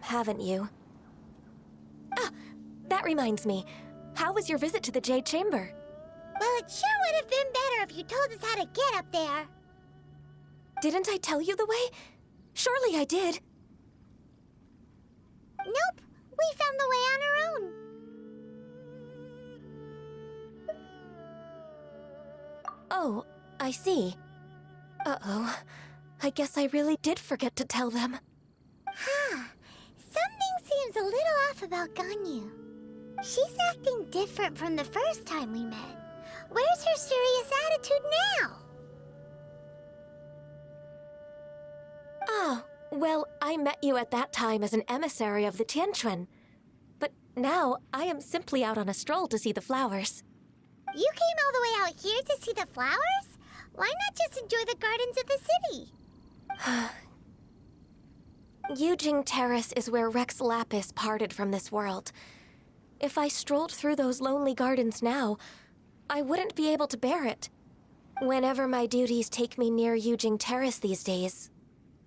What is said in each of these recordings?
haven't you? Ah, that reminds me. How was your visit to the Jade Chamber? Well, it sure would have been better if you told us how to get up there. Didn't I tell you the way? Surely I did. Nope, we found the way on our own. Oh, I see. Uh-oh. I guess I really did forget to tell them. Huh. Something seems a little off about Ganyu. She's acting different from the first time we met. Where's her serious attitude now? Ah, well, I met you at that time as an emissary of the Tianquan. But now, I am simply out on a stroll to see the flowers. You came all the way out here to see the flowers? Why not just enjoy the gardens of the city? Yujing Terrace is where Rex Lapis parted from this world. If I strolled through those lonely gardens now, I wouldn't be able to bear it. Whenever my duties take me near Yujing Terrace these days,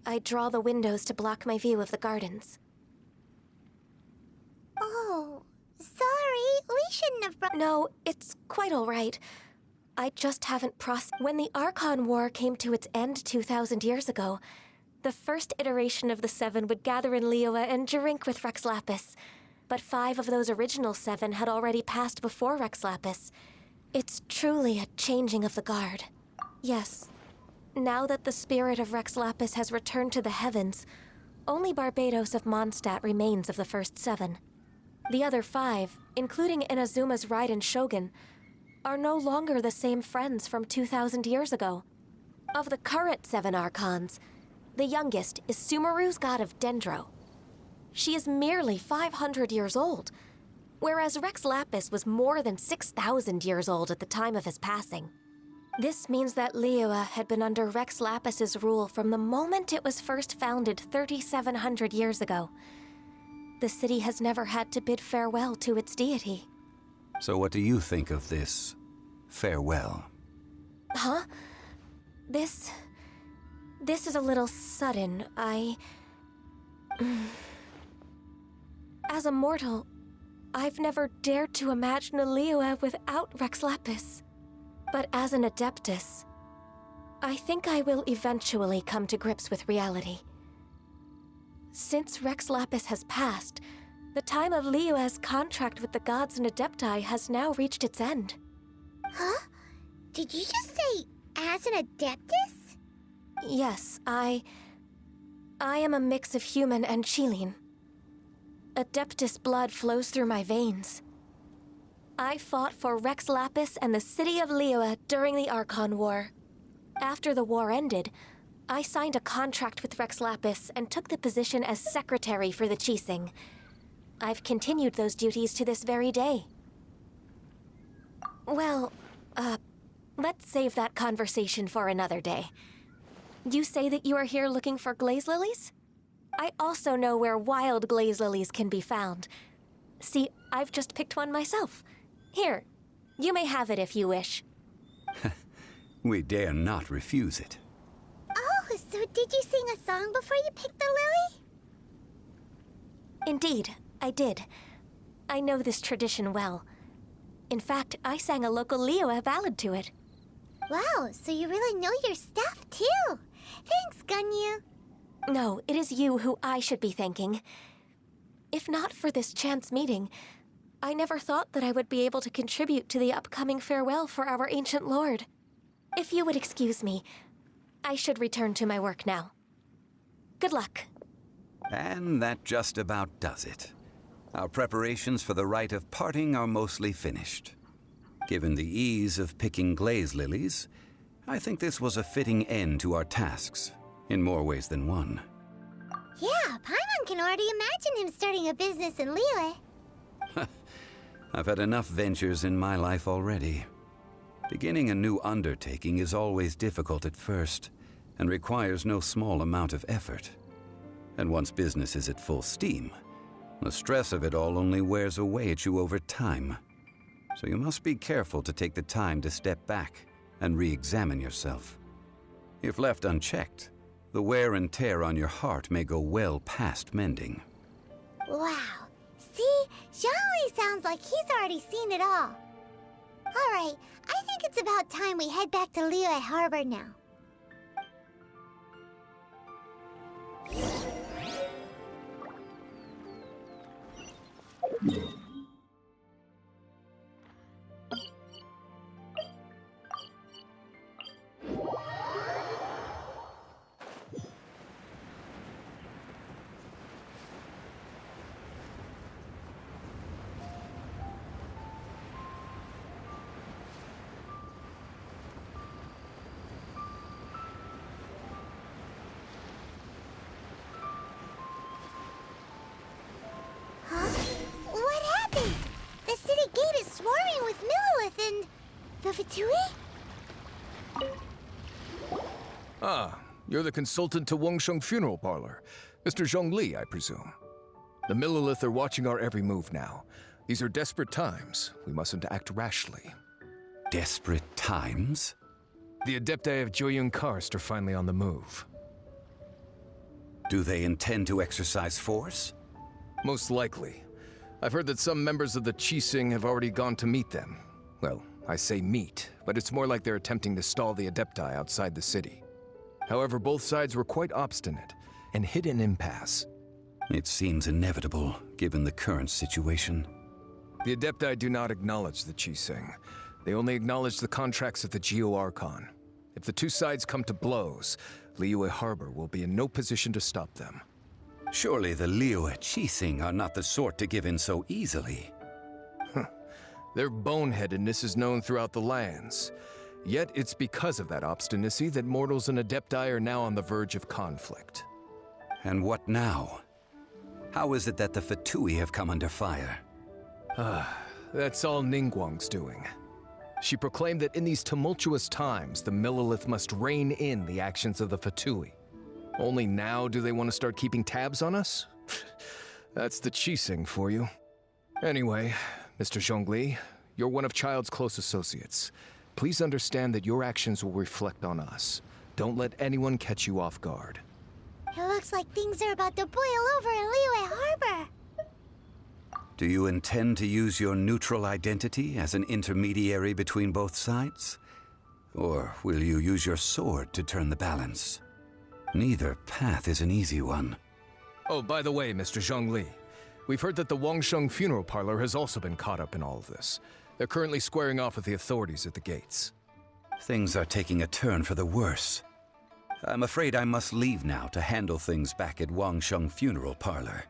I draw the windows to block my view of the gardens. Oh, sorry, we shouldn't have brought— No, it's quite all right. I just haven't When the Archon War came to its end 2,000 years ago, the first iteration of the Seven would gather in Liyue and drink with Rex Lapis. But 5 of those original 7 had already passed before Rex Lapis. It's truly a changing of the guard. Yes. Now that the spirit of Rex Lapis has returned to the heavens, only Barbados of Mondstadt remains of the first 7. The other 5, including Inazuma's Raiden Shogun, are no longer the same friends from 2,000 years ago. Of the current 7 Archons, the youngest is Sumeru's god of Dendro. She is merely 500 years old, whereas Rex Lapis was more than 6,000 years old at the time of his passing. This means that Liyue had been under Rex Lapis's rule from the moment it was first founded 3,700 years ago. The city has never had to bid farewell to its deity. So what do you think of this farewell? Huh? This is a little sudden. As a mortal, I've never dared to imagine a Liyue without Rex Lapis. But as an Adeptus, I think I will eventually come to grips with reality. Since Rex Lapis has passed, the time of Liyue's contract with the gods and Adepti has now reached its end. Huh? Did you just say, as an Adeptus? Yes, I am a mix of human and Qilin. Adeptus blood flows through my veins. I fought for Rex Lapis and the city of Liyue during the Archon War. After the war ended, I signed a contract with Rex Lapis and took the position as secretary for the Qixing. I've continued those duties to this very day. Well, let's save that conversation for another day. You say that you are here looking for glaze lilies? I also know where wild glaze lilies can be found. See, I've just picked one myself. Here, you may have it if you wish. We dare not refuse it. Oh, so did you sing a song before you picked the lily? Indeed, I did. I know this tradition well. In fact, I sang a local Liyue ballad to it. Wow, so you really know your stuff, too. Thanks, Ganyu. No, it is you who I should be thanking. If not for this chance meeting, I never thought that I would be able to contribute to the upcoming farewell for our ancient lord. If you would excuse me, I should return to my work now. Good luck. And that just about does it. Our preparations for the rite of parting are mostly finished. Given the ease of picking glaze lilies, I think this was a fitting end to our tasks, in more ways than one. Yeah, Paimon can already imagine him starting a business in Liyue. I've had enough ventures in my life already. Beginning a new undertaking is always difficult at first, and requires no small amount of effort. And once business is at full steam, the stress of it all only wears away at you over time. So you must be careful to take the time to step back and re-examine yourself. If left unchecked, the wear and tear on your heart may go well past mending. Wow. See? Zhongli sounds like he's already seen it all. Alright, I think it's about time we head back to Liyue Harbor now. Huh? What happened? The city gate is swarming with Millilith and... the Fatui? Ah, you're the consultant to Wangsheng Funeral Parlor. Mr. Zhongli, I presume. The Millilith are watching our every move now. These are desperate times. We mustn't act rashly. Desperate times? The Adepti of Joyun Karst are finally on the move. Do they intend to exercise force? Most likely. I've heard that some members of the Qixing have already gone to meet them. Well, I say meet, but it's more like they're attempting to stall the Adepti outside the city. However, both sides were quite obstinate and hit an impasse. It seems inevitable, given the current situation. The Adepti do not acknowledge the Qixing. They only acknowledge the contracts of the Geo-Archon. If the two sides come to blows, Liyue Harbor will be in no position to stop them. Surely the Liyue Qixing are not the sort to give in so easily. Their boneheadedness is known throughout the lands. Yet it's because of that obstinacy that mortals and Adepti are now on the verge of conflict. And what now? How is it that the Fatui have come under fire? That's all Ningguang's doing. She proclaimed that in these tumultuous times, the Millilith must rein in the actions of the Fatui. Only now do they want to start keeping tabs on us? That's the Qixing for you. Anyway, Mr. Zhongli, you're one of Child's close associates. Please understand that your actions will reflect on us. Don't let anyone catch you off guard. It looks like things are about to boil over in Liyue Harbor. Do you intend to use your neutral identity as an intermediary between both sides? Or will you use your sword to turn the balance? Neither path is an easy one. Oh, by the way, Mr. Zhongli, we've heard that the Wangsheng Funeral Parlor has also been caught up in all of this. They're currently squaring off with the authorities at the gates. Things are taking a turn for the worse. I'm afraid I must leave now to handle things back at Wangsheng Funeral Parlor.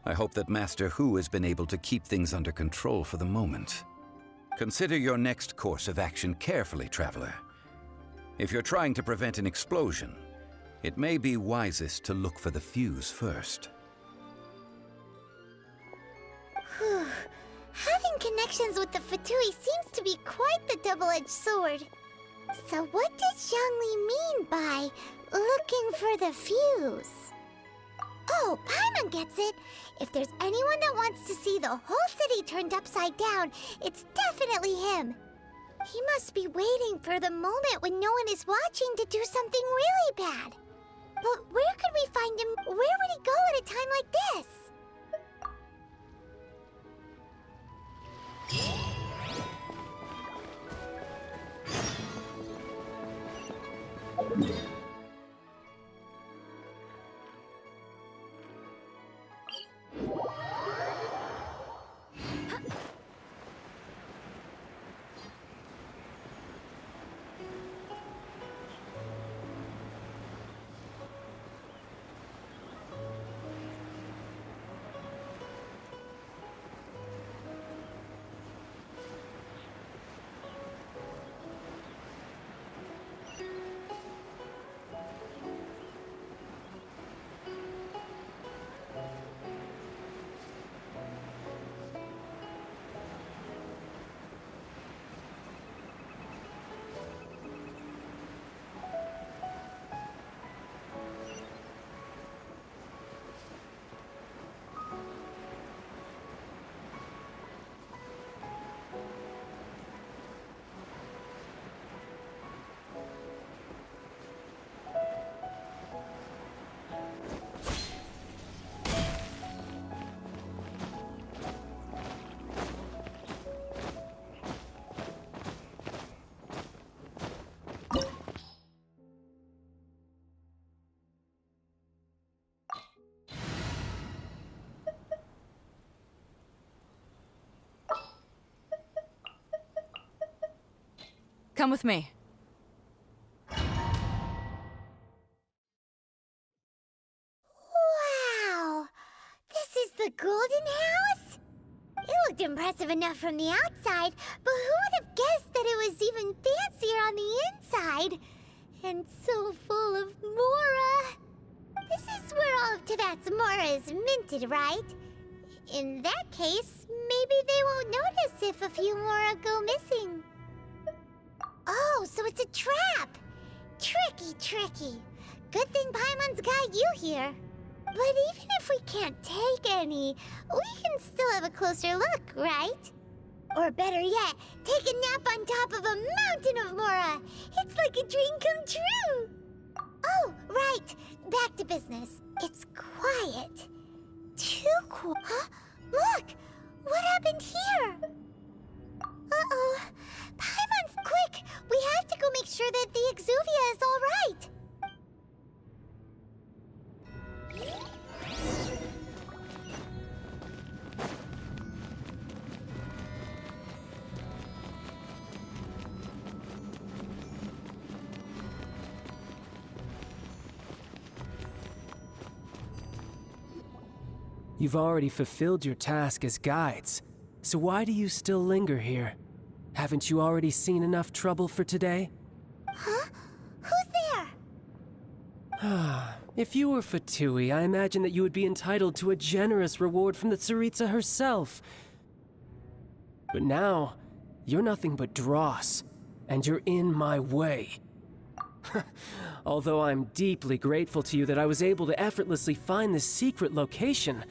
I hope that Master Hu has been able to keep things under control for the moment. Consider your next course of action carefully, Traveler. If you're trying to prevent an explosion, it may be wisest to look for the fuse first. Whew. Having connections with the Fatui seems to be quite the double-edged sword. So what does Zhongli mean by looking for the fuse? Oh, Paimon gets it. If there's anyone that wants to see the whole city turned upside down, it's definitely him. He must be waiting for the moment when no one is watching to do something really bad. But where could we find him? Where would he go at a time like this? Come with me. Wow! This is the Golden House? It looked impressive enough from the outside, but who would have guessed that it was even fancier on the inside? And so full of Mora. This is where all of Teyvat's Mora is minted, right? In that case, maybe they won't notice if a few Mora go missing. Oh, so it's a trap! Tricky, tricky. Good thing Paimon's got you here. But even if we can't take any, we can still have a closer look, right? Or better yet, take a nap on top of a mountain of Mora. It's like a dream come true. Oh, right. Back to business. It's quiet. Too quiet. Huh? Look! What happened here? Uh-oh. Paimon's, quick! We have to go make sure that the Exuvia is all right. You've already fulfilled your task as guides, so why do you still linger here? Haven't you already seen enough trouble for today? Huh? Who's there? If you were Fatui, I imagine that you would be entitled to a generous reward from the Tsaritsa herself. But now, you're nothing but dross, and you're in my way. Although I'm deeply grateful to you that I was able to effortlessly find this secret location,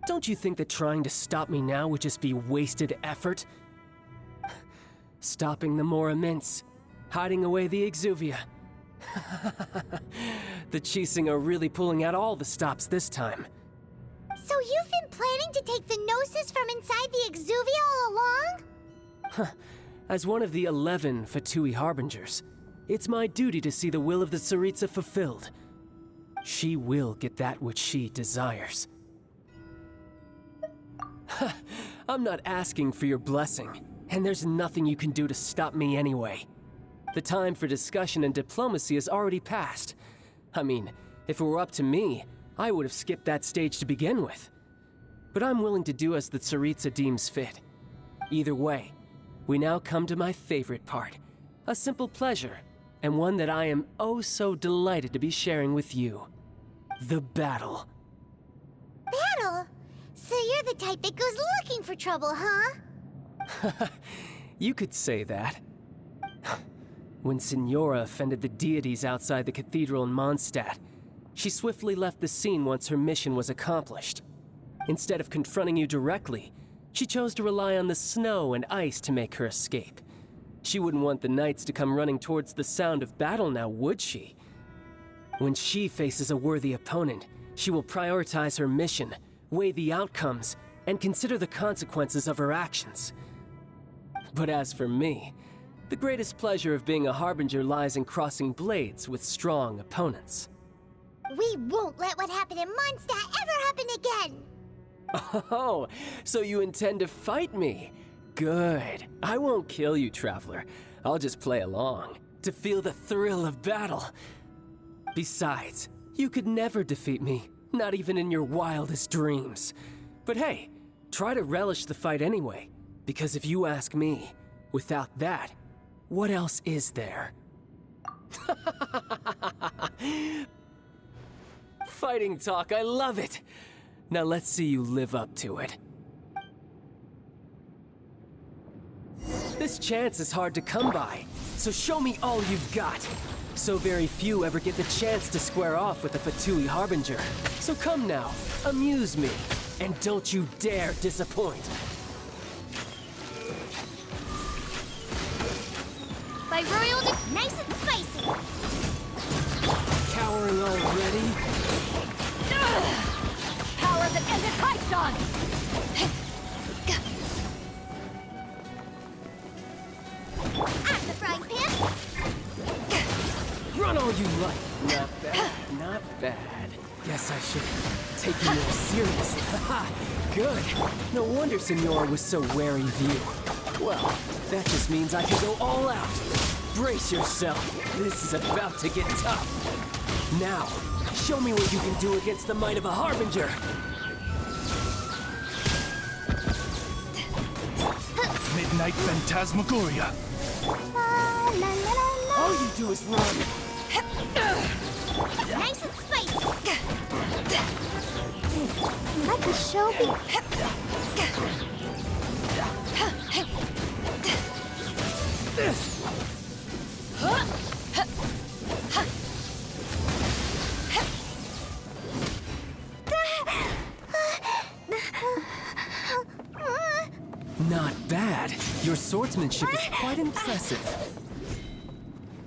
don't you think that trying to stop me now would just be wasted effort? Stopping the Mora Mints, hiding away the Exuvia. The Chising are really pulling out all the stops this time. So you've been planning to take the Gnosis from inside the Exuvia all along? As one of the 11 Fatui Harbingers, it's my duty to see the will of the Tsaritsa fulfilled. She will get that which she desires. I'm not asking for your blessing, and there's nothing you can do to stop me anyway. The time for discussion and diplomacy has already passed. I mean, if it were up to me, I would have skipped that stage to begin with. But I'm willing to do as the Tsaritsa deems fit. Either way, we now come to my favorite part. A simple pleasure, and one that I am oh so delighted to be sharing with you. The battle. Battle? So you're the type that goes looking for trouble, huh? You could say that. When Signora offended the deities outside the cathedral in Mondstadt, she swiftly left the scene once her mission was accomplished. Instead of confronting you directly, she chose to rely on the snow and ice to make her escape. She wouldn't want the knights to come running towards the sound of battle now, would she? When she faces a worthy opponent, she will prioritize her mission, weigh the outcomes, and consider the consequences of her actions. But as for me, the greatest pleasure of being a Harbinger lies in crossing blades with strong opponents. We won't let what happened in Mondstadt ever happen again! Oh, so you intend to fight me? Good. I won't kill you, Traveler. I'll just play along, to feel the thrill of battle. Besides, you could never defeat me, not even in your wildest dreams. But hey, try to relish the fight anyway, because if you ask me, without that, what else is there? Fighting talk, I love it! Now let's see you live up to it. This chance is hard to come by, so show me all you've got. So very few ever get the chance to square off with a Fatui Harbinger. So come now, amuse me, and don't you dare disappoint. By royal nice and spicy! Cowering already? Power that ended Haishan! At the frying pan! Run all you like. Not bad, not bad. Guess I should take you more seriously. Haha, good. No wonder Signora was so wary of you. Well, that just means I can go all out. Brace yourself. This is about to get tough. Now, show me what you can do against the might of a Harbinger. Midnight Phantasmagoria. La la la la. All you do is run. Nice and spicy. Let the show be. Not bad. Your swordsmanship is quite impressive.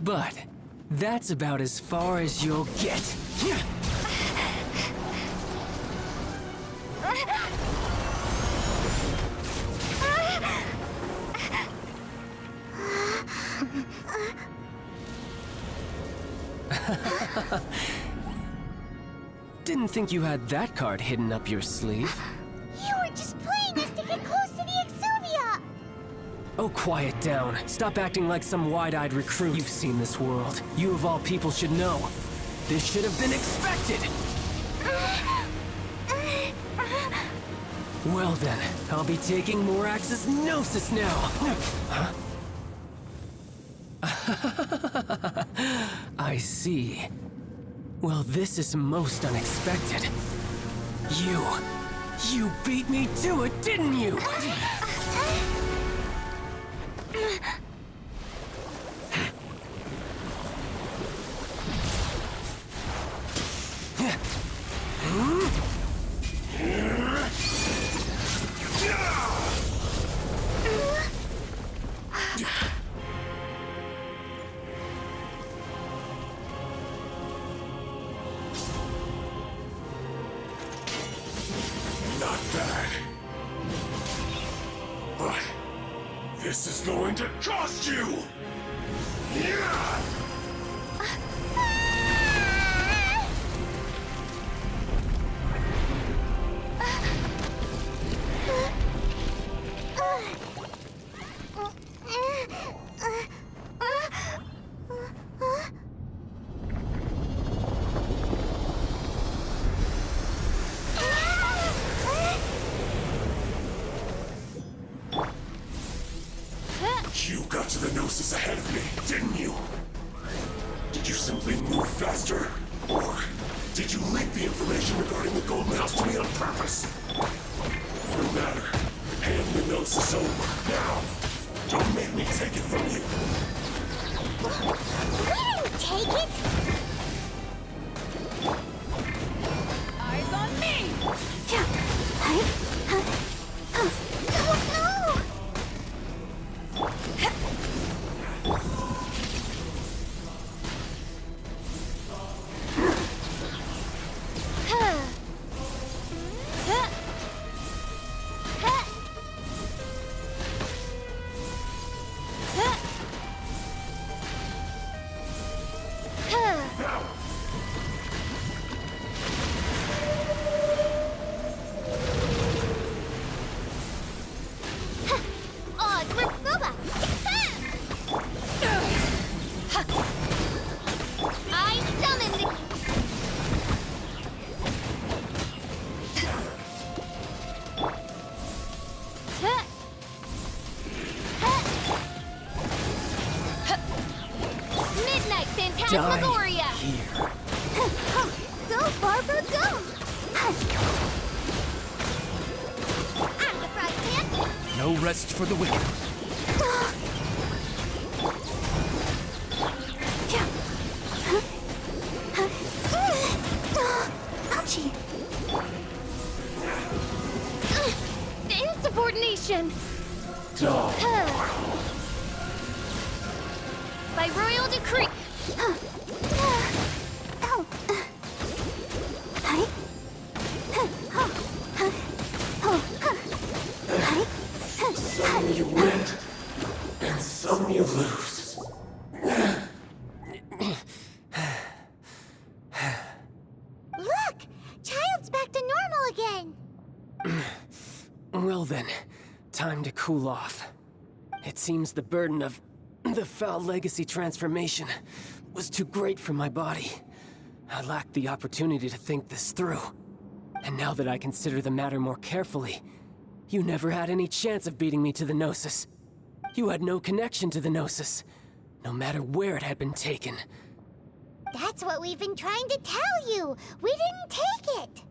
But that's about as far as you'll get. Didn't think you had that card hidden up your sleeve. You were just playing us to get close to the Exuvia. Oh, quiet down. Stop acting like some wide-eyed recruit. You've seen this world. You of all people should know. This should have been expected! Well then, I'll be taking Morax's Gnosis now! Huh? I see. Well, this is most unexpected. You beat me to it, didn't you? Not bad. But this is going to cost you! Yeah! You got to the Gnosis ahead of me, didn't you? Did you simply move faster? Or did you leak the information regarding the Golden House to me on purpose? No matter. Hand the Gnosis over, now! Don't make me take it from you! We didn't take it. Eyes on me! Oh no! Odds were Booba! I summoned the... Midnight Phantasmagoria! Here. Go, Barbara, go! I'm the fried pan! No rest for the wicked. Ouchie! Insubordination! By royal decree! Ow! Some you win, and some you lose. Look! Child's back to normal again! Well then, time to cool off. It seems the burden of the foul legacy transformation was too great for my body. I lacked the opportunity to think this through. And now that I consider the matter more carefully, you never had any chance of beating me to the Gnosis. You had no connection to the Gnosis, no matter where it had been taken. That's what we've been trying to tell you! We didn't take it!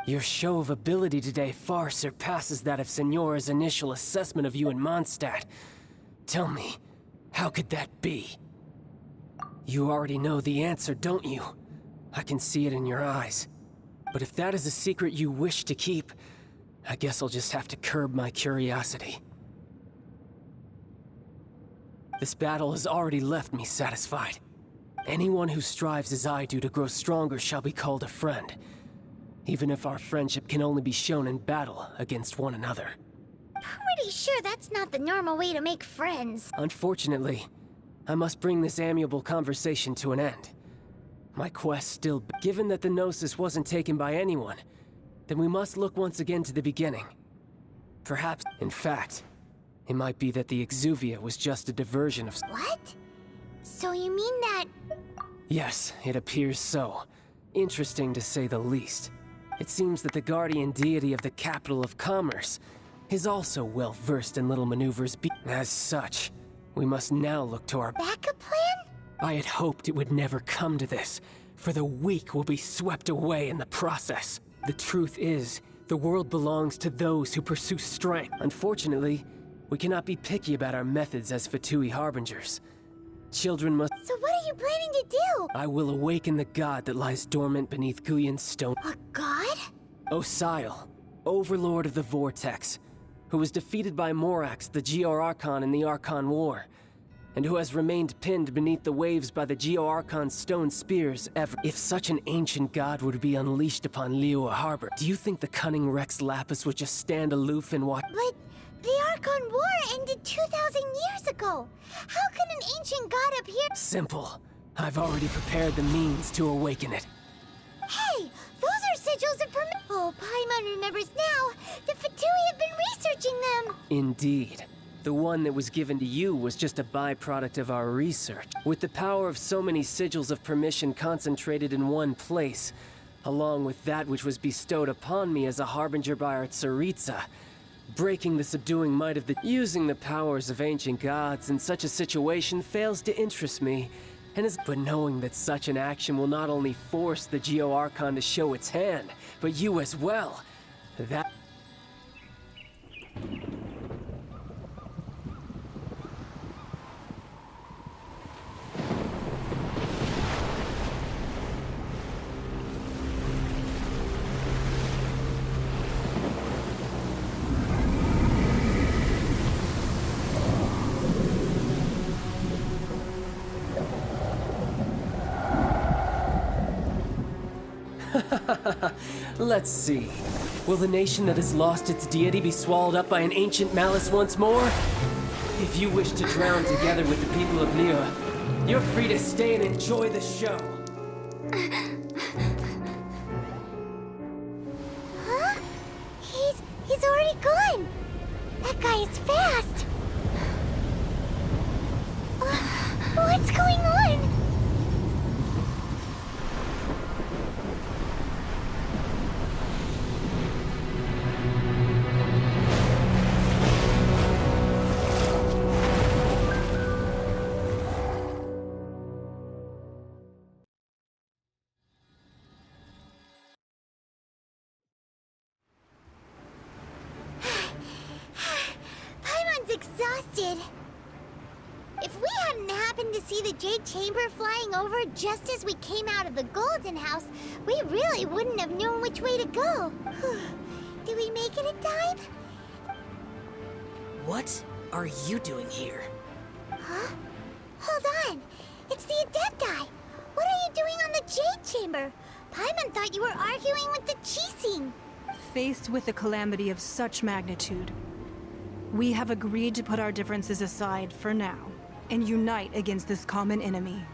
Your show of ability today far surpasses that of Signora's initial assessment of you in Mondstadt. Tell me, how could that be? You already know the answer, don't you? I can see it in your eyes. But if that is a secret you wish to keep, I guess I'll just have to curb my curiosity. This battle has already left me satisfied. Anyone who strives as I do to grow stronger shall be called a friend, even if our friendship can only be shown in battle against one another. Pretty sure that's not the normal way to make friends. Unfortunately, I must bring this amiable conversation to an end. My quest still... Given that the Gnosis wasn't taken by anyone, then we must look once again to the beginning. Perhaps, in fact, it might be that the Exuvia was just a diversion of... What? So you mean that... Yes, it appears so. Interesting to say the least. It seems that the guardian deity of the capital of commerce is also well versed in little maneuvers. As such, we must now look to our backup plan? I had hoped it would never come to this, for the weak will be swept away in the process. The truth is, the world belongs to those who pursue strength. Unfortunately, we cannot be picky about our methods as Fatui harbingers. Children must... So what are you planning to do? I will awaken the god that lies dormant beneath Guyan's stone. A god? Osial, overlord of the Vortex, who was defeated by Morax, the Geo-Archon in the Archon War, and who has remained pinned beneath the waves by the Geo-Archon's stone spears ever. If such an ancient god were to be unleashed upon Liyue Harbor, do you think the cunning Rex Lapis would just stand aloof and watch? But the Archon War ended 2,000 years ago. How can an ancient god appear? Simple. I've already prepared the means to awaken it. Hey, those are sigils of permission. Oh, Paimon remembers now. The Fatui have been researching them. Indeed. The one that was given to you was just a byproduct of our research. With the power of so many sigils of permission concentrated in one place, along with that which was bestowed upon me as a harbinger by our Tsaritsa, breaking the subduing might of the... Using the powers of ancient gods in such a situation fails to interest me, and is... But knowing that such an action will not only force the Geo-Archon to show its hand, but you as well, that... Let's see. Will the nation that has lost its deity be swallowed up by an ancient malice once more? If you wish to drown together with the people of Liyue, you're free to stay and enjoy the show. Huh? He's already gone. That guy is fast. What's going on? Exhausted. If we hadn't happened to see the Jade Chamber flying over just as we came out of the Golden House, we really wouldn't have known which way to go. Did we make it in time? What are you doing here? Huh? Hold on. It's the Adepti. What are you doing on the Jade Chamber? Paimon thought you were arguing with the Chising. Faced with a calamity of such magnitude, we have agreed to put our differences aside for now and unite against this common enemy.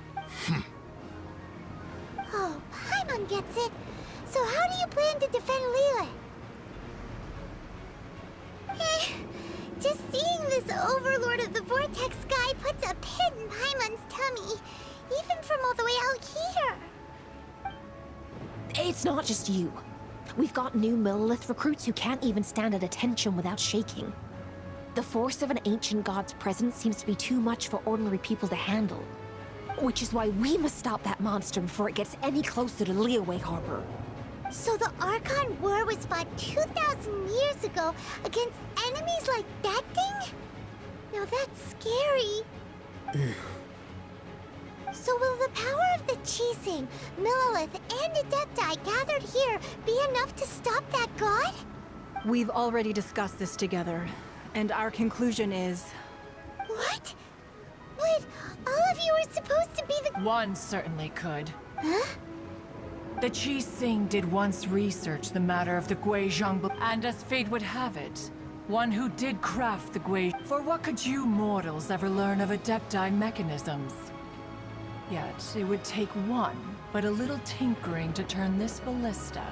Oh, Paimon gets it. So how do you plan to defend Liyue? Just seeing this overlord of the in Paimon's tummy, even from all the way out here. It's not just you. We've got new Millilith recruits who can't even stand at attention without shaking. The force of an ancient god's presence seems to be too much for ordinary people to handle. Which is why we must stop that monster before it gets any closer to Liyue Harbor. So the Archon War was fought 2,000 years ago against enemies like that thing? Now that's scary. So will the power of the Chising, Millilith, and Adepti gathered here be enough to stop that god? We've already discussed this together, and our conclusion is... What? But all of you were supposed to be the... One certainly could. Huh? The Chi Sing did once research the matter of the Guizhong, and as fate would have it, one who did craft the Gui... For what could you mortals ever learn of Adepti mechanisms? Yet, it would take one, but a little tinkering to turn this ballista.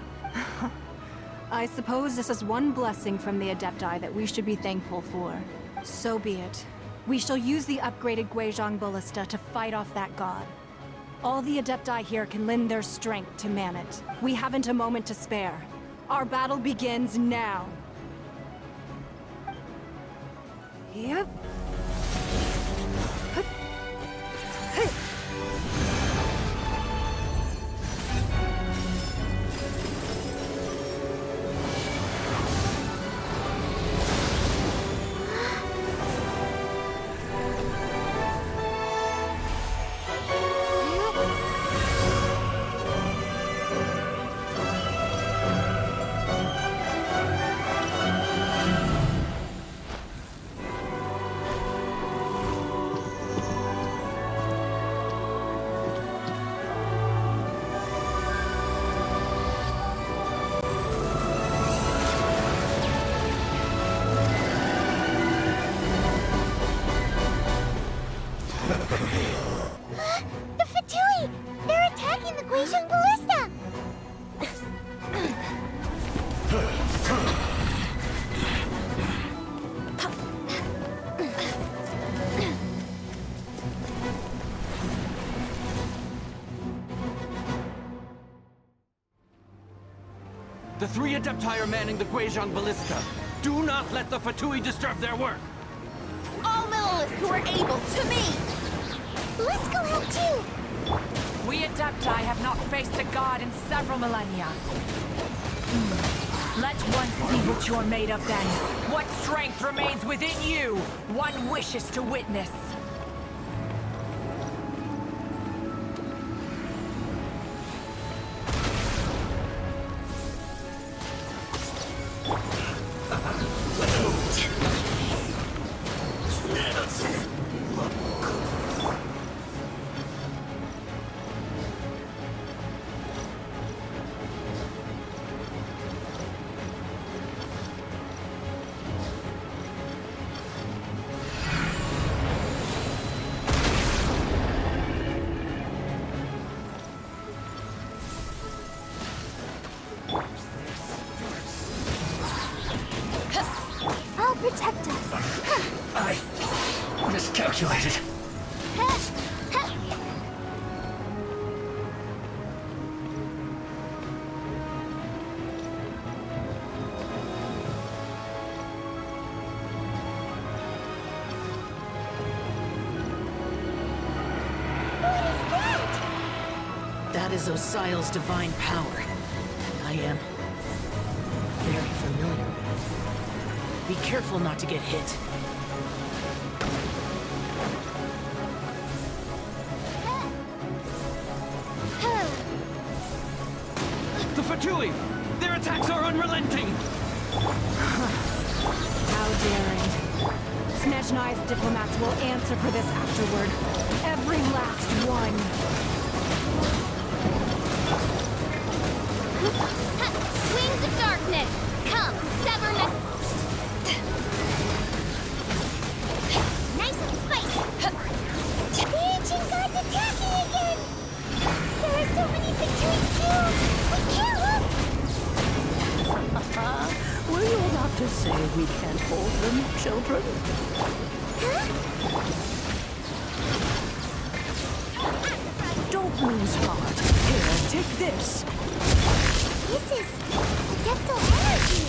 I suppose this is one blessing from the Adepti that we should be thankful for. So be it. We shall use the upgraded Guizhong Ballista to fight off that god. All the Adepti here can lend their strength to man it. We haven't a moment to spare. Our battle begins now. Yep. The Fatui! They're attacking the Guizhong Ballista! The three Adepti are manning the Guizhong Ballista. Do not let the Fatui disturb their work! All Millilith who are able, to me! Let's go help too! We Adepti have not faced a god in several millennia. Let one see what you're made of then. What strength remains within you, one wishes to witness. I'll protect us. I miscalculated. That is Osial's divine power. I am very familiar with it. Be careful not to get hit. The Fatui! Their attacks are unrelenting! How daring. Snezhnai's diplomats will answer for this afterward. Every last one. Wings of darkness! Come, sever me! Nice and spicy! The ancient god's attacking again! There are so many Fatui too! We can't look! Were you about to say we can't hold them, children? Huh? lose heart. Here, take this. This is adeptal energy.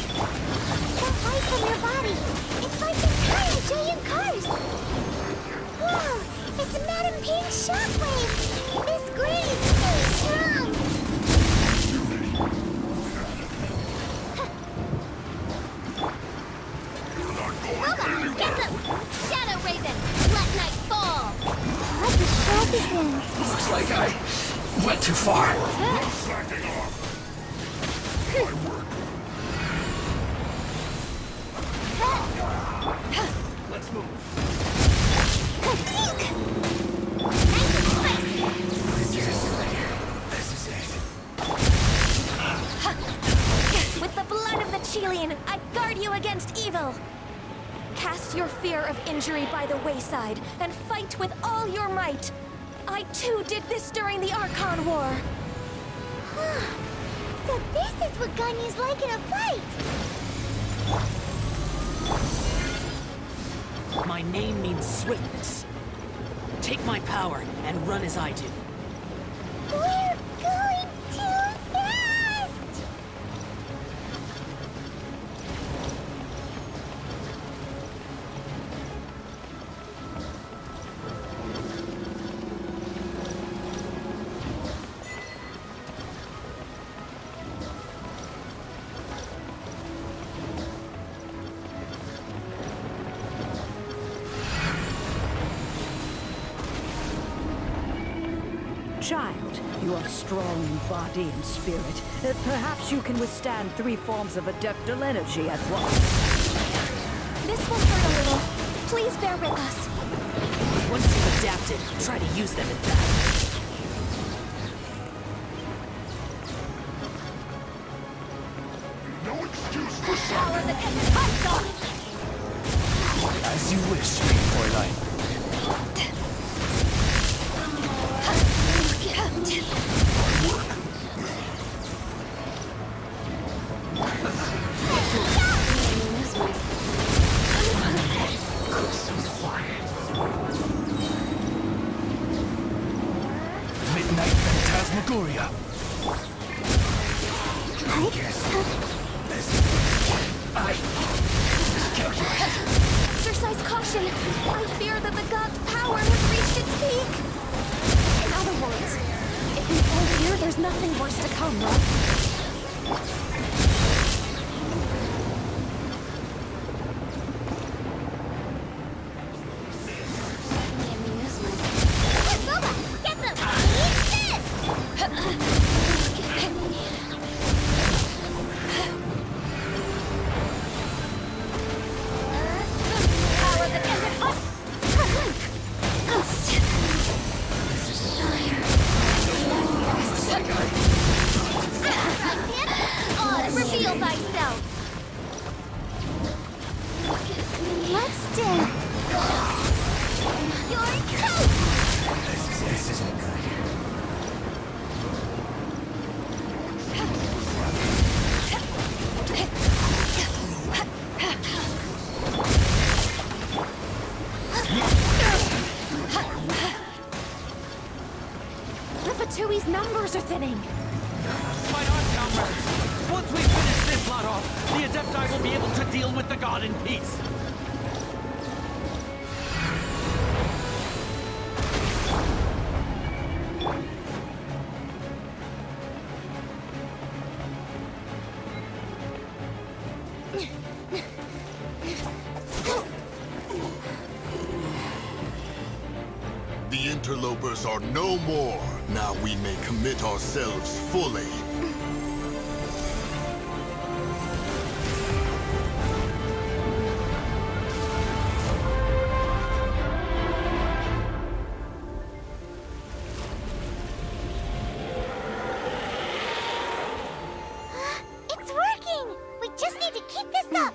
The light from your body. It's like entire giant cars. Wow, it's Madam Ping's shockwave. This grid is really strong. Mama, get them! Shadow Raven, let night fall. Let the show begin. Looks like I went too far. Let's move. With the blood of the Chilean, I guard you against evil. Cast your fear of injury by the wayside and fight with all your might. I too did this during the Archon War. So this is what Ganyu's like in a fight. My name means swiftness. Take my power and run as I do. We're going too fast! Child, you are strong in body and spirit. Perhaps you can withstand 3 forms of adeptal energy at once. This will hurt a little. Please bear with us. Once you've adapted, try to use them in battle. No excuse for Power that can fight God! As you wish, Fräulein. Midnight Phantasmagoria. Exercise caution. I fear that the god's power has reached its peak. In other words, if we fall here, there's nothing worse to come, right? Boba, get them! Eat this! Power that can Reveal thyself! Let's dance! You're toast! This isn't good. The Fatui's numbers are thinning. Fight on, comrades! Once we finish this lot off, the Adepti will be able to deal with the god in peace. The interlopers are no more. Now we may commit ourselves fully. It's working! We just need to keep this up!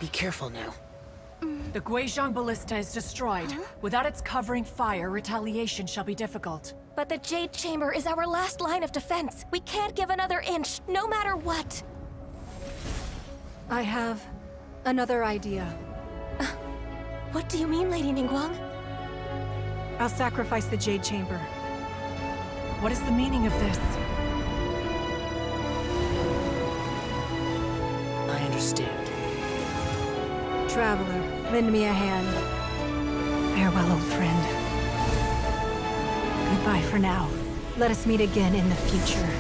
Be careful now. The Guizhong Ballista is destroyed. Without its covering fire, retaliation shall be difficult. But the Jade Chamber is our last line of defense. We can't give another inch, no matter what. I have another idea. What do you mean, Lady Ningguang? I'll sacrifice the Jade Chamber. What is the meaning of this? I understand. Traveler, lend me a hand. Farewell, old friend. Goodbye for now. Let us meet again in the future.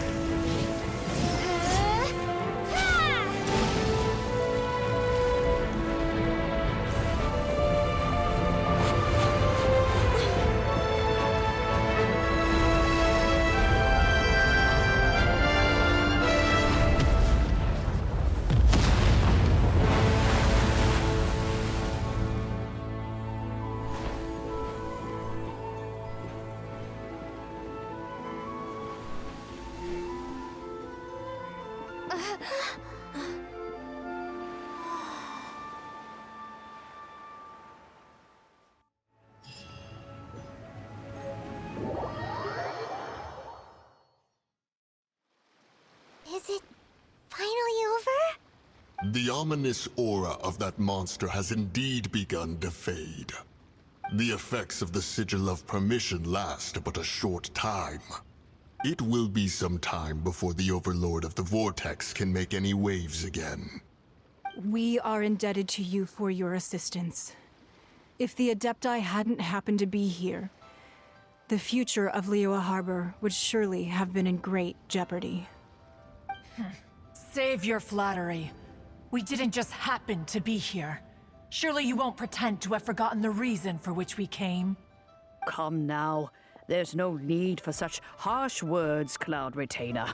Is it finally over? The ominous aura of that monster has indeed begun to fade. The effects of the Sigil of Permission last but a short time. It will be some time before the Overlord of the Vortex can make any waves again. We are indebted to you for your assistance. If the Adepti hadn't happened to be here, the future of Liyue Harbor would surely have been in great jeopardy. Save your flattery. We didn't just happen to be here. Surely you won't pretend to have forgotten the reason for which we came. Come now. There's no need for such harsh words, Cloud Retainer.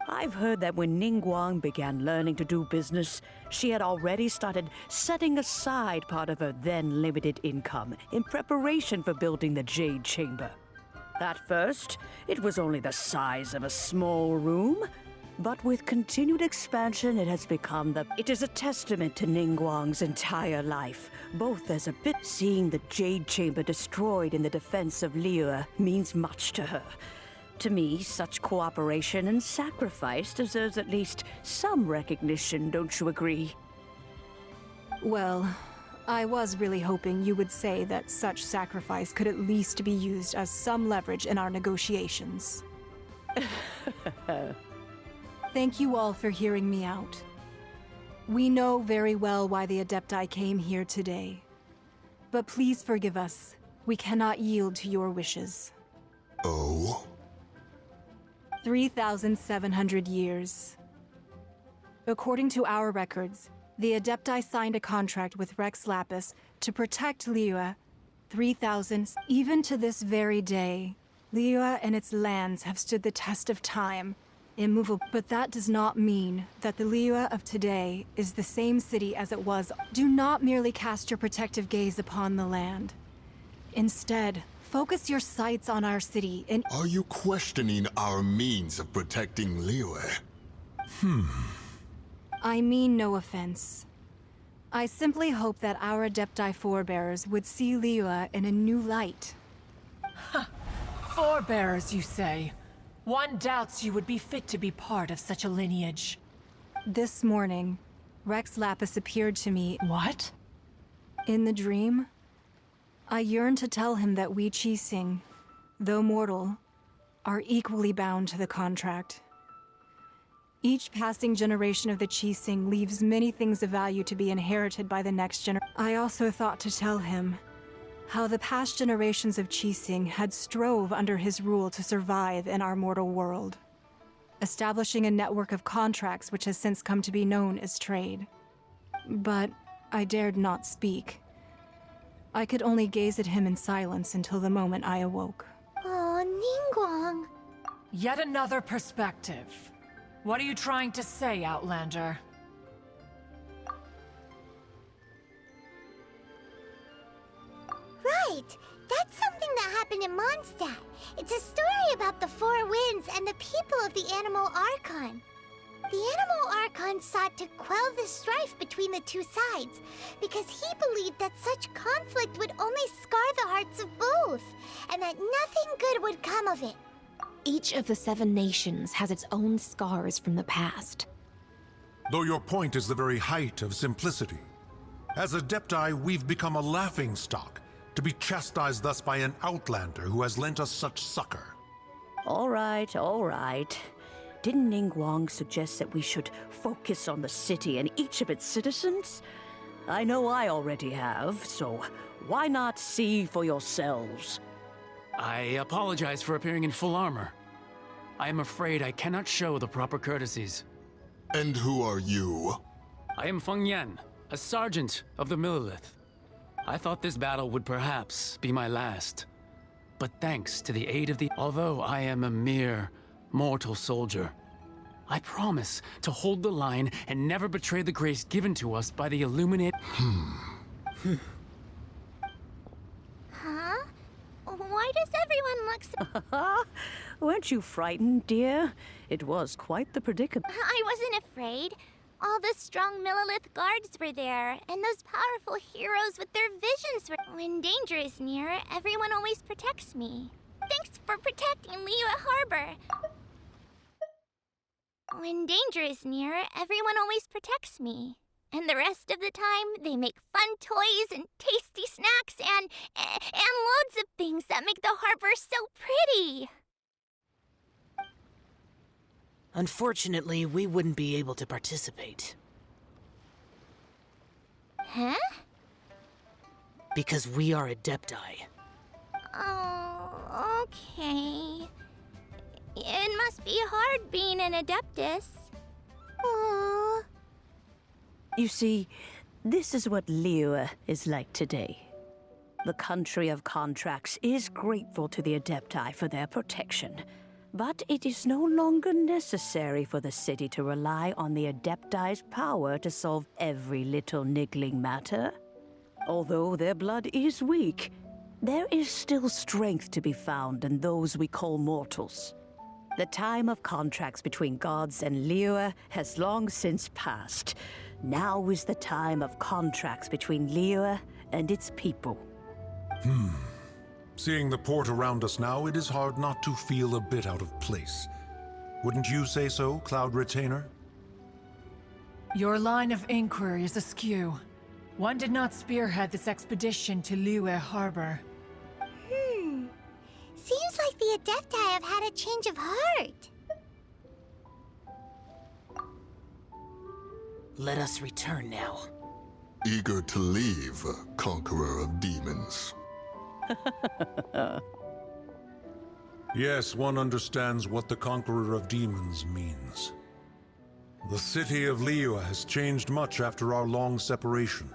I've heard that when Ningguang began learning to do business, she had already started setting aside part of her then limited income in preparation for building the Jade Chamber. At first, it was only the size of a small room, but with continued expansion, it has become It is a testament to Ningguang's entire life, both as a bit. Seeing the Jade Chamber destroyed in the defense of Liyue means much to her. To me, such cooperation and sacrifice deserves at least some recognition, don't you agree? Well, I was really hoping you would say that such sacrifice could at least be used as some leverage in our negotiations. Thank you all for hearing me out. We know very well why the Adepti came here today. But please forgive us. We cannot yield to your wishes. Oh? 3,700 years. According to our records, the Adepti signed a contract with Rex Lapis to protect Liyue. 3,000. Even to this very day, Liyue and its lands have stood the test of time, immovable. But that does not mean that the Liyue of today is the same city as it was. Do not merely cast your protective gaze upon the land. Instead, focus your sights on our city and— Are you questioning our means of protecting Liyue? I mean no offense. I simply hope that our Adepti forebears would see Liyue in a new light. Forebearers, you say? One doubts you would be fit to be part of such a lineage. This morning, Rex Lapis appeared to me— What? In the dream. I yearned to tell him that we Qixing, though mortal, are equally bound to the contract. Each passing generation of the Qixing leaves many things of value to be inherited by the next generation. I also thought to tell him how the past generations of Qixing had strove under his rule to survive in our mortal world, establishing a network of contracts which has since come to be known as trade. But I dared not speak. I could only gaze at him in silence until the moment I awoke. Oh, Ningguang. Yet another perspective. What are you trying to say, Outlander? Right! That's something that happened in Mondstadt. It's a story about the Four Winds and the people of the Animal Archon. The Animal Archon sought to quell the strife between the two sides, because he believed that such conflict would only scar the hearts of both, and that nothing good would come of it. Each of the 7 nations has its own scars from the past. Though your point is the very height of simplicity. As Adepti, we've become a laughingstock, to be chastised thus by an outlander who has lent us such succor. All right, all right. Didn't Ningguang suggest that we should focus on the city and each of its citizens? I know I already have, so why not see for yourselves? I apologize for appearing in full armor. I am afraid I cannot show the proper courtesies. And who are you? I am Feng Yan, a sergeant of the Millelith. I thought this battle would perhaps be my last. But thanks to the aid of the... Although I am a mere mortal soldier, I promise to hold the line and never betray the grace given to us by the Illuminate... Huh? Why does everyone look so... Weren't you frightened, dear? It was quite the predicament. I wasn't afraid. All the strong Millelith guards were there, and those powerful heroes with their visions were... When danger is near, everyone always protects me. Thanks for protecting Liyue Harbor. When danger is near, everyone always protects me. And the rest of the time, they make fun toys and tasty snacks and loads of things that make the harbor so pretty. Unfortunately, we wouldn't be able to participate. Huh? Because we are Adepti. Oh, okay. It must be hard being an Adeptus. Aww. You see, this is what Liyue is like today. The country of contracts is grateful to the Adepti for their protection. But it is no longer necessary for the city to rely on the Adepti's power to solve every little niggling matter. Although their blood is weak, there is still strength to be found in those we call mortals. The time of contracts between gods and Liyue has long since passed. Now is the time of contracts between Liyue and its people. Seeing the port around us now, it is hard not to feel a bit out of place. Wouldn't you say so, Cloud Retainer? Your line of inquiry is askew. One did not spearhead this expedition to Liyue Harbor. Seems like the Adepti have had a change of heart. Let us return now. Eager to leave, Conqueror of Demons. Yes, one understands what the Conqueror of Demons means. The city of Liyue has changed much after our long separation.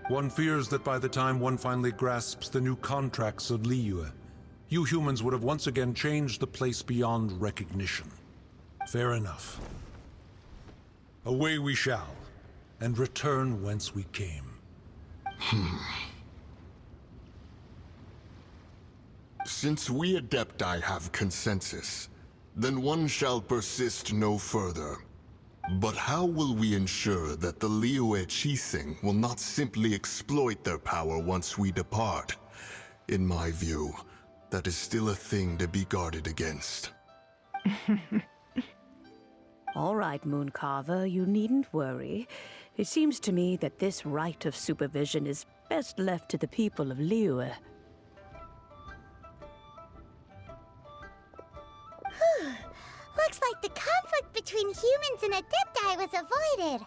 One fears that by the time one finally grasps the new contracts of Liyue, you humans would have once again changed the place beyond recognition. Fair enough. Away we shall, and return whence we came. Since we Adepti have consensus, then one shall persist no further. But how will we ensure that the Liyue Qixing will not simply exploit their power once we depart? In my view, that is still a thing to be guarded against. All right, Mooncarver, you needn't worry. It seems to me that this right of supervision is best left to the people of Liyue. Looks like the conflict between humans and Adepti was avoided.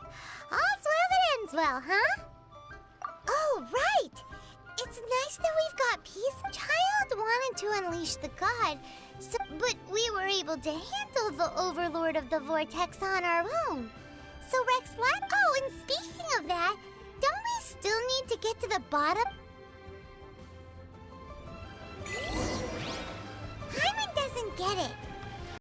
All's well that ends well, huh? Oh, right! It's nice that we've got peace. Child wanted to unleash the god, but we were able to handle the Overlord of the Vortex on our own. So Rex Oh, and speaking of that, don't we still need to get to the bottom? Hyman doesn't get it.